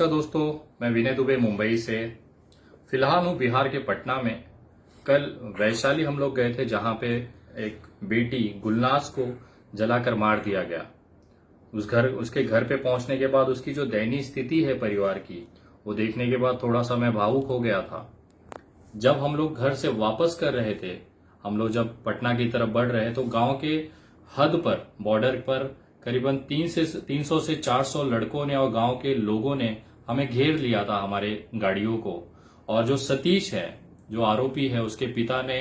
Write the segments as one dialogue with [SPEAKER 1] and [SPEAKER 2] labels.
[SPEAKER 1] दोस्तों, मैं विनय दुबे मुंबई से। फिलहाल हूँ बिहार के पटना में। कल वैशाली हम लोग गए थे, जहां पे एक बेटी गुलनाज को जलाकर मार दिया गया। उसके घर पे पहुंचने के बाद उसकी जो दयनीय स्थिति है परिवार की, वो देखने के बाद थोड़ा सा मैं भावुक हो गया था। जब हम लोग घर से वापस कर रहे थे, हम लोग जब पटना की तरफ बढ़ रहे तो गांव के हद पर, बॉर्डर पर करीबन 300 से 400 लड़कों ने और गांव के लोगों ने हमें घेर लिया था, हमारे गाड़ियों को। और जो सतीश है, जो आरोपी है, उसके पिता ने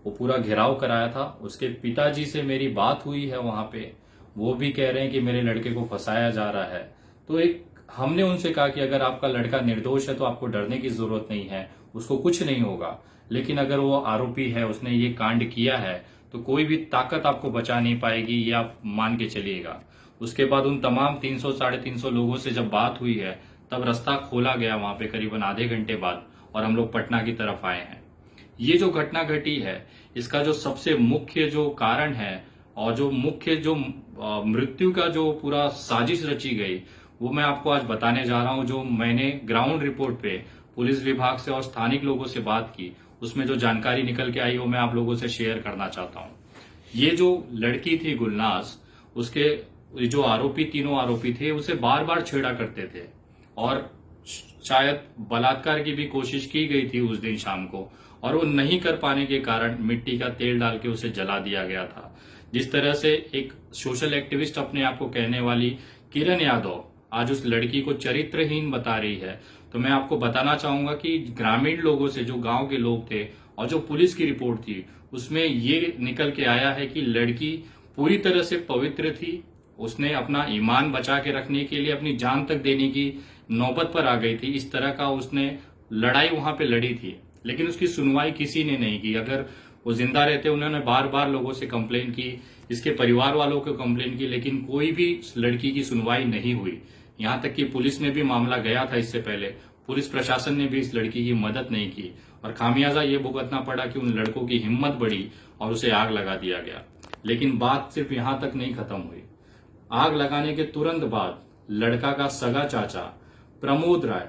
[SPEAKER 1] वो पूरा घेराव कराया था। उसके पिताजी से मेरी बात हुई है वहां पे। वो भी कह रहे हैं कि मेरे लड़के को फंसाया जा रहा है। तो हमने उनसे कहा कि अगर आपका लड़का निर्दोष है तो आपको डरने की जरूरत नहीं है, उसको कुछ नहीं होगा। लेकिन अगर वो आरोपी है, उसने ये कांड किया है, तो कोई भी ताकत आपको बचा नहीं पाएगी, ये आप मान के चलिएगा। उसके बाद उन तमाम 300 साढ़े 300 लोगों से जब बात हुई है, तब रास्ता खोला गया वहां पे करीबन आधे घंटे बाद, और हम लोग पटना की तरफ आए हैं। ये जो घटना घटी है, इसका जो सबसे मुख्य जो कारण है और जो मुख्य जो मृत्यु का जो पूरा साजिश रची गई, वो मैं आपको आज बताने जा रहा हूं। जो मैंने ग्राउंड रिपोर्ट पे पुलिस विभाग से और स्थानिक लोगों से बात की, उसमें जो जानकारी निकल के आई, वो मैं आप लोगों से शेयर करना चाहता हूं। ये जो लड़की थी गुलनाज, उसके जो आरोपी, तीनों आरोपी थे, उसे बार बार छेड़ा करते थे और शायद बलात्कार की भी कोशिश की गई थी उस दिन शाम को, और वो नहीं कर पाने के कारण मिट्टी का तेल डाल के उसे जला दिया गया था। जिस तरह से एक सोशल एक्टिविस्ट अपने आप को कहने वाली किरण यादव आज उस लड़की को चरित्रहीन बता रही है, तो मैं आपको बताना चाहूंगा कि ग्रामीण लोगों से, जो गांव के लोग थे और जो पुलिस की रिपोर्ट थी, उसमें ये निकल के आया है कि लड़की पूरी तरह से पवित्र थी। उसने अपना ईमान बचा के रखने के लिए अपनी जान तक देने की नौबत पर आ गई थी। इस तरह का उसने लड़ाई वहां पे लड़ी थी, लेकिन उसकी सुनवाई किसी ने नहीं की। अगर वो जिंदा रहते, उन्होंने बार बार लोगों से कंप्लेन की, इसके परिवार वालों को कंप्लेन की, लेकिन कोई भी लड़की की सुनवाई नहीं हुई। यहां तक कि पुलिस में भी मामला गया था इससे पहले, पुलिस प्रशासन ने भी इस लड़की की मदद नहीं की, और खामियाजा ये भुगतना पड़ा कि उन लड़कों की हिम्मत बढ़ी और उसे आग लगा दिया गया। लेकिन बात सिर्फ यहां तक नहीं खत्म हुई। आग लगाने के तुरंत बाद लड़का का सगा चाचा प्रमोद राय,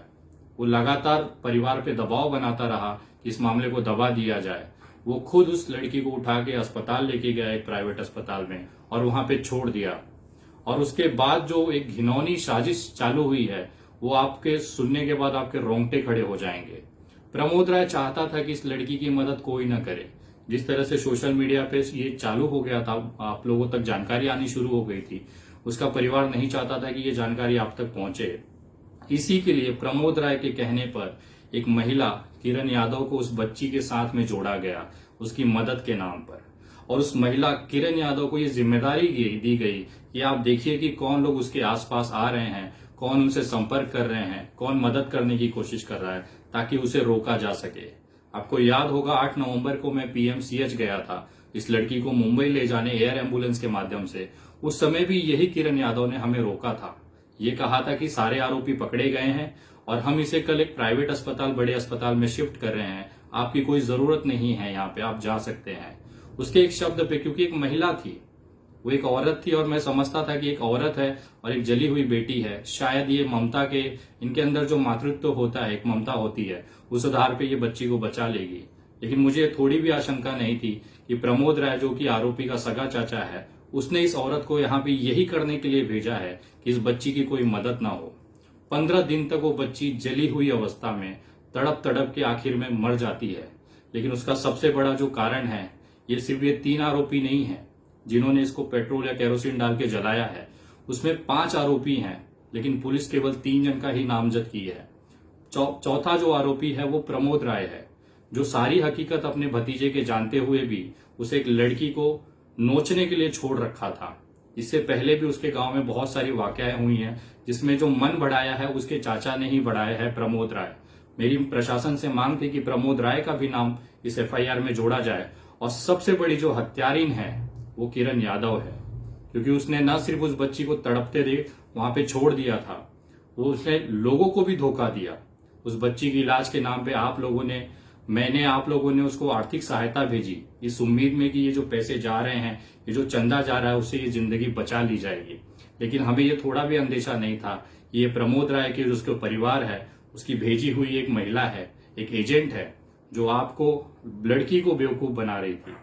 [SPEAKER 1] वो लगातार परिवार पे दबाव बनाता रहा कि इस मामले को दबा दिया जाए। वो खुद उस लड़की को उठा के अस्पताल लेके गया, एक प्राइवेट अस्पताल में, और वहां पे छोड़ दिया। और उसके बाद जो एक घिनौनी साजिश चालू हुई है, वो आपके सुनने के बाद आपके रोंगटे खड़े हो जाएंगे। प्रमोद राय चाहता था कि इस लड़की की मदद कोई न करे। जिस तरह से सोशल मीडिया पे ये चालू हो गया था, आप लोगों तक जानकारी आनी शुरू हो गई थी, उसका परिवार नहीं चाहता था कि ये जानकारी आप तक पहुंचे। इसी के लिए प्रमोद राय के कहने पर एक महिला किरण यादव को उस बच्ची के साथ में जोड़ा गया, उसकी मदद के नाम पर। और उस महिला किरण यादव को ये जिम्मेदारी दी गई कि आप देखिए कि कौन लोग उसके आसपास आ रहे हैं, कौन उनसे संपर्क कर रहे हैं, कौन मदद करने की कोशिश कर रहा है, ताकि उसे रोका जा सके। आपको याद होगा 8 नवंबर को मैं पीएमसीएच गया था इस लड़की को मुंबई ले जाने, एयर एम्बुलेंस के माध्यम से। उस समय भी यही किरण यादव ने हमें रोका था। ये कहा था कि सारे आरोपी पकड़े गए हैं और हम इसे कल एक प्राइवेट अस्पताल, बड़े अस्पताल में शिफ्ट कर रहे हैं, आपकी कोई जरूरत नहीं है, यहाँ पे आप जा सकते हैं। उसके एक शब्द पे, क्योंकि एक महिला थी, वो एक औरत थी, और मैं समझता था कि एक औरत है और एक जली हुई बेटी है, शायद ये ममता के, इनके अंदर जो मातृत्व होता है, एक ममता होती है, उस आधार पे ये बच्ची को बचा लेगी। लेकिन मुझे थोड़ी भी आशंका नहीं थी कि प्रमोद राय, जो कि आरोपी का सगा चाचा है, उसने इस औरत को यहाँ पे यही करने के लिए भेजा है कि इस बच्ची की कोई मदद ना हो। 15 दिन तक वो बच्ची जली हुई अवस्था में तड़प तड़प के आखिर में मर जाती है। लेकिन उसका सबसे बड़ा जो कारण है, ये सिर्फ ये 3 आरोपी नहीं है जिन्होंने इसको पेट्रोल या केरोसिन डाल के जलाया है, उसमें 5 आरोपी हैं, लेकिन पुलिस केवल 3 जन का ही नामजद की है। चौथा जो आरोपी है वो प्रमोद राय है, जो सारी हकीकत अपने भतीजे के जानते हुए भी उसे एक लड़की को नोचने के लिए छोड़ रखा था। इससे पहले भी उसके गांव में बहुत सारी वाकयाएं हुई हैं, जिसमें जो मन बढ़ाया है उसके चाचा ने ही बढ़ाया है, प्रमोद राय। मेरी प्रशासन से मांग थी कि प्रमोद राय का भी नाम इस एफआईआर में जोड़ा जाए। और सबसे बड़ी जो हत्यारीन है वो किरण यादव है, क्योंकि उसने न सिर्फ उस बच्ची को तड़पते देख वहां पे छोड़ दिया था, वो उसने लोगों को भी धोखा दिया। उस बच्ची की इलाज के नाम पे आप लोगों ने उसको आर्थिक सहायता भेजी, इस उम्मीद में कि ये जो पैसे जा रहे हैं, ये जो चंदा जा रहा है, उससे ये जिंदगी बचा ली जाएगी। लेकिन हमें ये थोड़ा भी अंदेशा नहीं था ये प्रमोद राय के जो उसके परिवार है उसकी भेजी हुई एक महिला है, एक एजेंट है जो आपको, लड़की को बेवकूफ बना रही थी।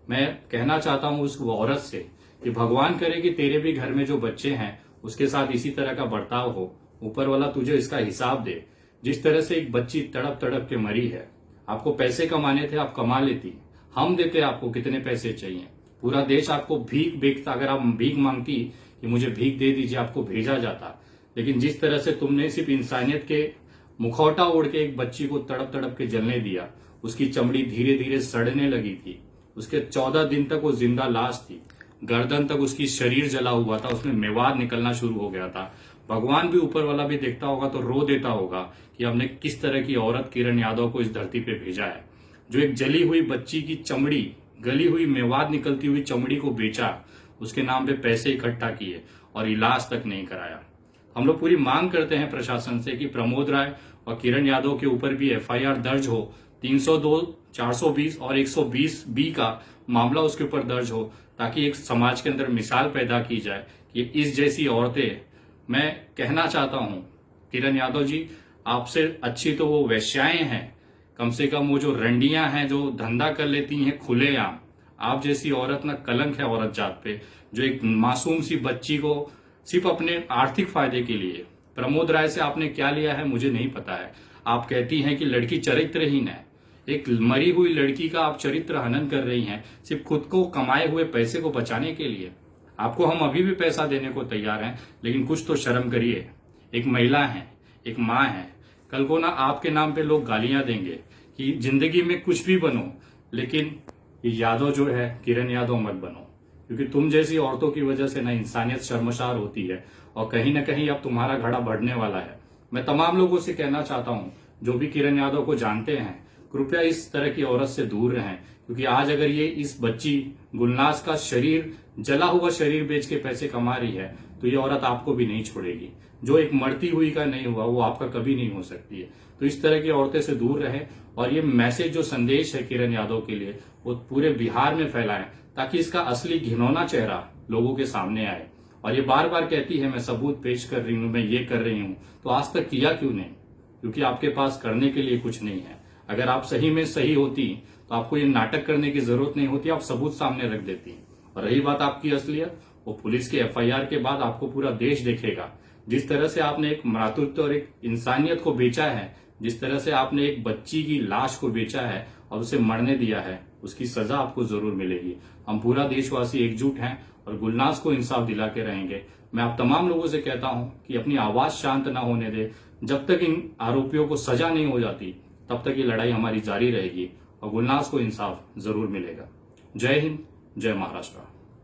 [SPEAKER 1] मैं कहना चाहता हूं उस औरत से कि भगवान करे कि तेरे भी घर में जो बच्चे हैं उसके साथ इसी तरह का बर्ताव हो, ऊपर वाला तुझे इसका हिसाब दे। जिस तरह से एक बच्ची तड़प तड़प के मरी है, आपको पैसे कमाने थे, आप कमा लेती, हम देते आपको कितने पैसे चाहिए, पूरा देश आपको भीख बेचता, अगर आप भीख मांगती कि मुझे भीख दे दीजिए आपको भेजा जाता। लेकिन जिस तरह से तुमने सिर्फ इंसानियत के मुखौटा ओढ़ के एक बच्ची को तड़प तड़प के जलने दिया, उसकी चमड़ी धीरे धीरे सड़ने लगी थी, उसके 14 दिन तक वो जिंदा लाश थी, गर्दन तक उसकी शरीर जला हुआ था, उसमें मेवाद निकलना शुरू हो गया था। भगवान भी ऊपर वाला भी देखता होगा तो रो देता होगा कि हमने किस तरह की औरत किरण यादव को इस धरती पे भेजा है, जो एक जली हुई बच्ची की चमड़ी, गली हुई मेवाद निकलती हुई चमड़ी को बेचा, उसके नाम पे पैसे इकट्ठा किए और इलाज तक नहीं कराया। हम लोग पूरी मांग करते हैं प्रशासन से कि प्रमोद राय और किरण यादव के ऊपर भी एफआईआर दर्ज हो, 302, 420 और 120 बी का मामला उसके ऊपर दर्ज हो, ताकि एक समाज के अंदर मिसाल पैदा की जाए कि इस जैसी औरतें, मैं कहना चाहता हूं किरण यादव जी, आपसे अच्छी तो वो वेश्याएं हैं, कम से कम वो जो रंडियां हैं जो धंधा कर लेती हैं खुलेआम, आप जैसी औरत ना कलंक है औरत जात पे, जो एक मासूम सी बच्ची को सिर्फ अपने आर्थिक फायदे के लिए, प्रमोद राय से आपने क्या लिया है मुझे नहीं पता है। आप कहती हैं कि लड़की चरित्रहीन है, एक मरी हुई लड़की का आप चरित्र हनन कर रही हैं सिर्फ खुद को कमाए हुए पैसे को बचाने के लिए। आपको हम अभी भी पैसा देने को तैयार हैं, लेकिन कुछ तो शर्म करिए। एक महिला है, एक माँ है, कल को ना आपके नाम पे लोग गालियां देंगे कि जिंदगी में कुछ भी बनो, लेकिन ये यादव जो है किरण यादव मत बनो, क्योंकि तुम जैसी औरतों की वजह से ना इंसानियत शर्मसार होती है और कहीं ना कहीं अब तुम्हारा घड़ा बढ़ने वाला है। मैं तमाम लोगों से कहना चाहता हूं जो भी किरण यादव को जानते हैं, कृपया इस तरह की औरत से दूर रहें, क्योंकि आज अगर ये इस बच्ची गुलनाज का शरीर, जला हुआ शरीर बेच के पैसे कमा रही है तो ये औरत आपको भी नहीं छोड़ेगी। जो एक मरती हुई का नहीं हुआ वो आपका कभी नहीं हो सकती है। तो इस तरह की औरतें से दूर रहें और ये मैसेज, जो संदेश है किरण यादव के लिए, वो पूरे बिहार में फैलाएं, ताकि इसका असली घिनौना चेहरा लोगों के सामने आए। और ये बार बार कहती है मैं सबूत पेश कर रही हूं, मैं ये कर रही हूं, तो आज तक किया क्यों नहीं? क्योंकि आपके पास करने के लिए कुछ नहीं है। अगर आप सही में सही होती तो आपको ये नाटक करने की जरूरत नहीं होती, आप सबूत सामने रख देती। और रही बात आपकी असलियत, वो पुलिस के एफआईआर के बाद आपको पूरा देश देखेगा। जिस तरह से आपने एक मातृत्व और एक इंसानियत को बेचा है, जिस तरह से आपने एक बच्ची की लाश को बेचा है और उसे मरने दिया है, उसकी सजा आपको जरूर मिलेगी। हम पूरा देशवासी एकजुट हैं और गुलनाज को इंसाफ दिला के रहेंगे। मैं आप तमाम लोगों से कहता हूं कि अपनी आवाज शांत ना होने दे। जब तक इन आरोपियों को सजा नहीं हो जाती तब तक ये लड़ाई हमारी जारी रहेगी और गुलनाज को इंसाफ जरूर मिलेगा। जय हिंद, जय महाराष्ट्र।